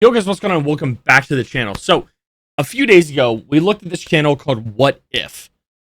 Yo guys, what's going on? Welcome back to the channel. So, a few days ago, we looked at this channel called What If?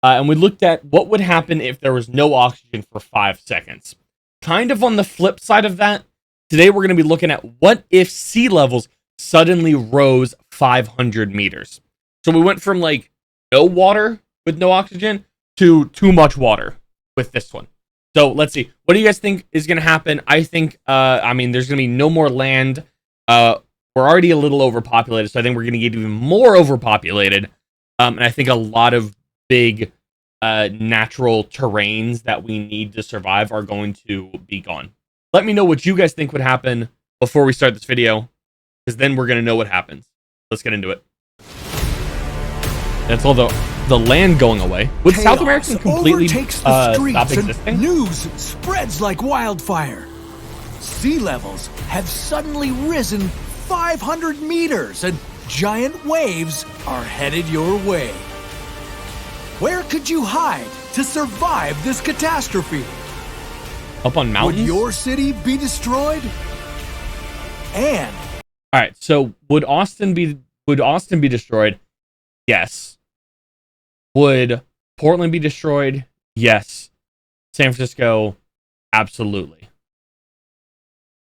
And we looked at what would happen if there was no oxygen for 5 seconds. Kind of on the flip side of that, today we're going to be looking at what if sea levels suddenly rose 500 meters. So we went from like no water with no oxygen to too much water with this one. So let's see. What do you guys think is going to happen? I think, there's going to be no more land. We're already a little overpopulated, so I think we're going to get even more overpopulated. And I think a lot of big natural terrains that we need to survive are going to be gone. Let me know what you guys think would happen before we start this video, because then we're going to know what happens. Let's get into it. That's all the land going away. Would South America completely stop existing? News spreads like wildfire. Sea levels have suddenly risen 500 meters and giant waves are headed your way. Where could you hide to survive this catastrophe? Up on mountains? Would your city be destroyed? And all right, so would Austin be destroyed? Yes. Would Portland be destroyed? Yes. San Francisco? Absolutely.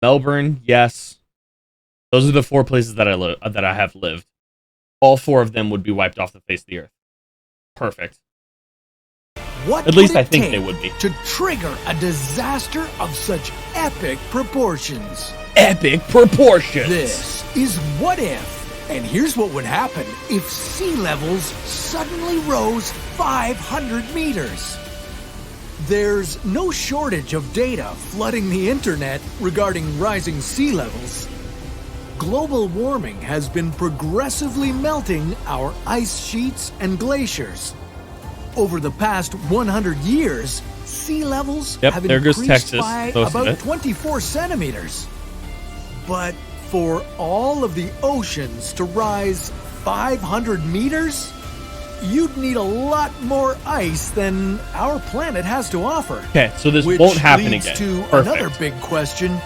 Melbourne? Yes. Those are the 4 places that I have lived. All 4 of them would be wiped off the face of the earth. Perfect. What at least I think they would be. To trigger a disaster of such epic proportions. Epic proportions. This is What If. And here's what would happen if sea levels suddenly rose 500 meters. There's no shortage of data flooding the internet regarding rising sea levels. Global warming has been progressively melting our ice sheets and glaciers. Over the past 100 years, sea levels have increased by about 24 centimeters. But for all of the oceans to rise 500 meters, you'd need a lot more ice than our planet has to offer. Okay, so this won't happen again. Which leads to another big question.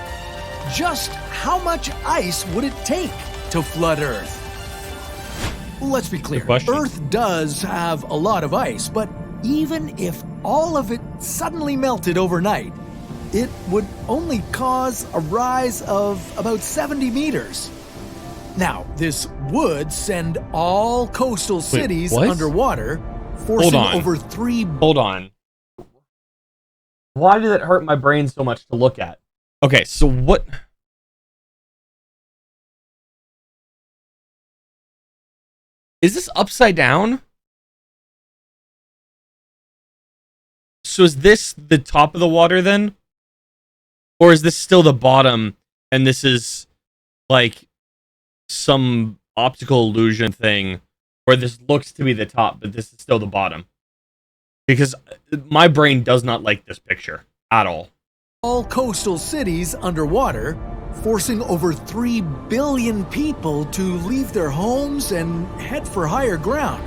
Just how much ice would it take to flood Earth? Let's be clear, Earth does have a lot of ice, but even if all of it suddenly melted overnight, it would only cause a rise of about 70 meters. Now, this would send all coastal cities underwater, forcing over 3... Hold on. Why did it hurt my brain so much to look at? Okay, so what... Is this upside down? So is this the top of the water then? Or is this still the bottom and this is like some optical illusion thing where this looks to be the top but this is still the bottom? Because my brain does not like this picture at all. All coastal cities underwater, forcing over 3 billion people to leave their homes and head for higher ground.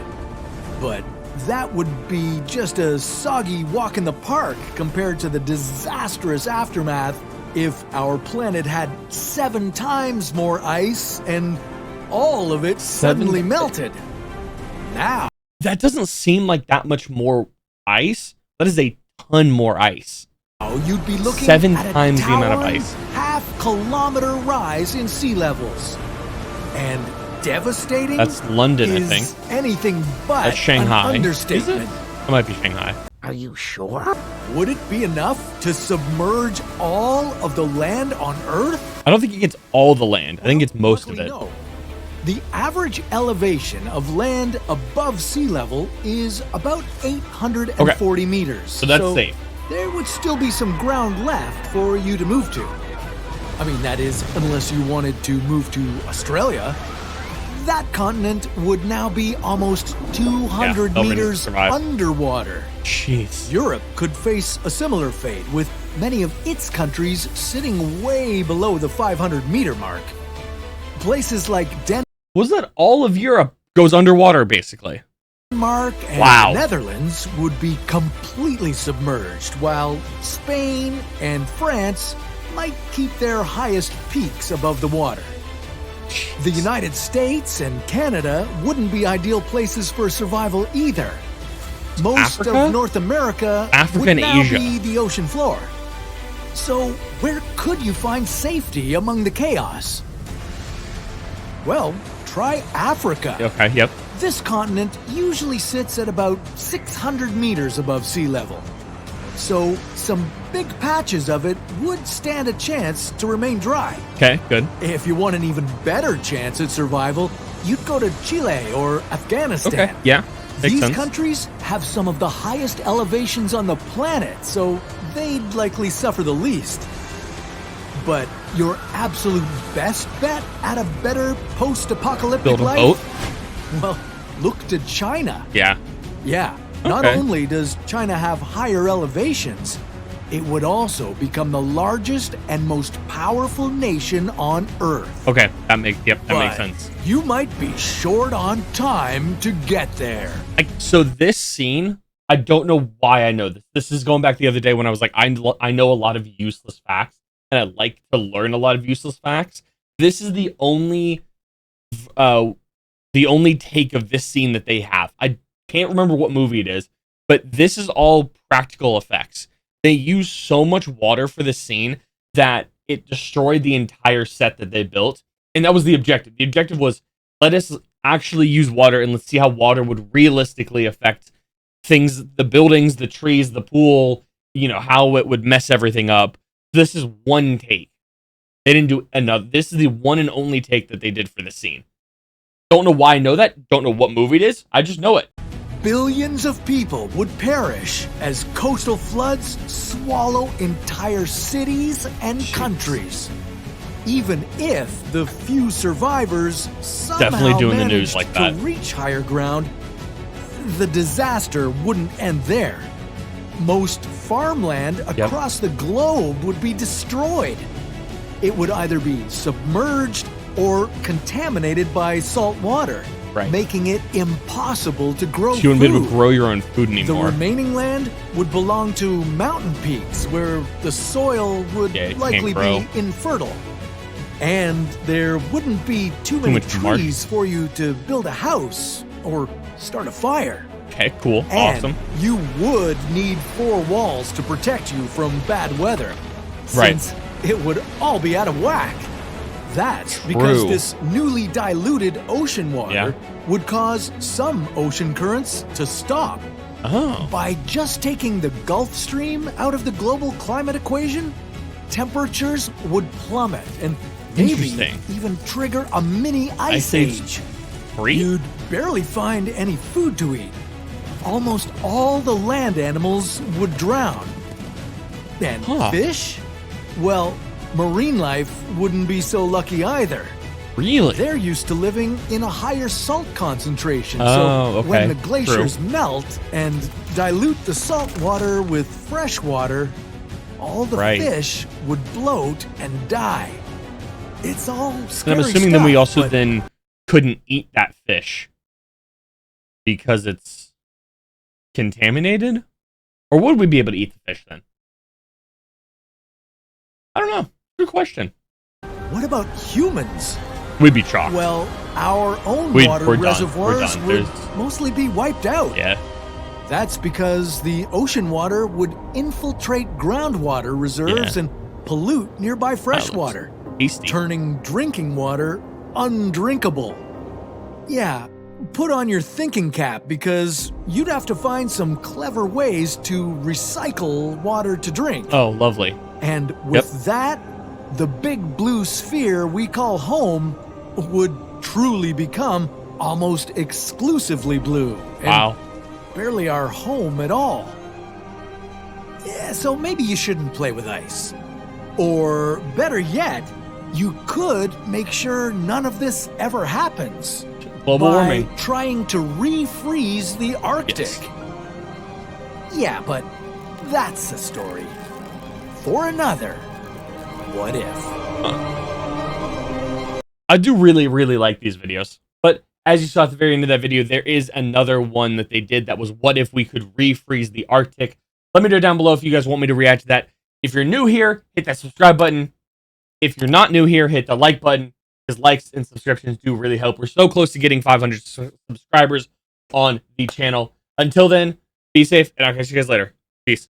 But that would be just a soggy walk in the park compared to the disastrous aftermath if our planet had 7 times more ice and all of it suddenly melted. Now, that doesn't seem like that much more ice. That is a ton more ice. You'd be looking 7 at times the amount of ice. Half-kilometer rise in sea levels. And devastating. That's London, I think. Anything but that's Shanghai. An understatement. That might be Shanghai. Are you sure? Would it be enough to submerge all of the land on Earth? I don't think it gets all the land. I think it's most of it. No. The average elevation of land above sea level is about 840 meters. So that's safe. There would still be some ground left for you to move to. I mean, that is, unless you wanted to move to Australia. That continent would now be almost 200 meters underwater. Jeez. Europe could face a similar fate, with many of its countries sitting way below the 500-meter mark. Places like Denmark... Was that all of Europe goes underwater, basically? Denmark and the Netherlands would be completely submerged, while Spain and France might keep their highest peaks above the water. The United States and Canada wouldn't be ideal places for survival either. Most Africa? of North America Africa would and now Asia. be the ocean floor. So where could you find safety among the chaos? Well, try Africa. Okay, yep. This continent usually sits at about 600 meters above sea level. So some big patches of it would stand a chance to remain dry. Okay, good. If you want an even better chance at survival, you'd go to Chile or Afghanistan. Okay, yeah. Makes These sense. countries have some of the highest elevations on the planet, so they'd likely suffer the least. But your absolute best bet at a better post-apocalyptic Build a life? boat? Well, look to China. Yeah. Yeah, not Okay. only does China have higher elevations, it would also become the largest and most powerful nation on Earth. Okay, that makes But sense. you might be short on time to get there. So this scene, I don't know why I know this. This is going back the other day when I was like, I know a lot of useless facts, and I like to learn a lot of useless facts. This is the only take of this scene that they have. I can't remember what movie it is, but this is all practical effects. They use so much water for this scene that it destroyed the entire set that they built. And that was the objective. The objective was, let us actually use water and let's see how water would realistically affect things, the buildings, the trees, the pool, how it would mess everything up. This is one take. They didn't do another. This is the one and only take that they did for the scene. Don't know why I know that. Don't know what movie it is. I just know it. Billions of people would perish as coastal floods swallow entire cities and countries. Even if the few survivors somehow Definitely doing the managed news like to that. reach higher ground, the disaster wouldn't end there. Most farmland across the globe would be destroyed. It would either be submerged or contaminated by salt water, Right. making it impossible to grow So you wouldn't be able to food. grow your own food The anymore. remaining land would belong to mountain peaks where the soil would Yeah, it can't likely grow. be infertile. And there wouldn't be too many much marsh. trees for you to build a house or start a fire. Okay, cool. And Awesome. you would need 4 walls to protect you from bad weather. Right. Since it would all be out of whack. That's because True. this newly diluted ocean water Yeah. would cause some ocean currents to stop. Oh. By just taking the Gulf Stream out of the global climate equation, temperatures would plummet and maybe Interesting. even trigger a mini ice Age. age. Free? You'd barely find any food to eat. Almost all the land animals would drown. And Huh. fish? Well, marine life wouldn't be so lucky either. Really? They're used to living in a higher salt concentration. Oh, so okay. when the glaciers True. melt and dilute the salt water with fresh water, all the Right. fish would bloat and die. It's all And scary I'm assuming then we stuff, also but then couldn't eat that fish because it's contaminated? Or would we be able to eat the fish then? I don't know. Good question. what about humans? We'd be shocked. Well, our own We're water done. We're reservoirs done. would There's- mostly be wiped out. Yeah. That's because the ocean water would infiltrate groundwater reserves Yeah. and pollute nearby fresh looks water, Tasty. turning drinking water undrinkable. Yeah, put on your thinking cap because you'd have to find some clever ways to recycle water to drink. Oh, lovely. And with that, the big blue sphere we call home would truly become almost exclusively blue. And Wow. barely our home at all. Yeah, so maybe you shouldn't play with ice. Or better yet, you could make sure none of this ever happens Global by warming. trying to refreeze the Arctic. Yes. Yeah, but that's a story for another What If. I do really, really like these videos. But as you saw at the very end of that video, there is another one that they did that was what if we could refreeze the Arctic. Let me know down below if you guys want me to react to that. If you're new here, hit that subscribe button. If you're not new here, hit the like button. because likes and subscriptions do really help. We're so close to getting 500 subscribers on the channel. Until then, be safe, and I'll catch you guys later.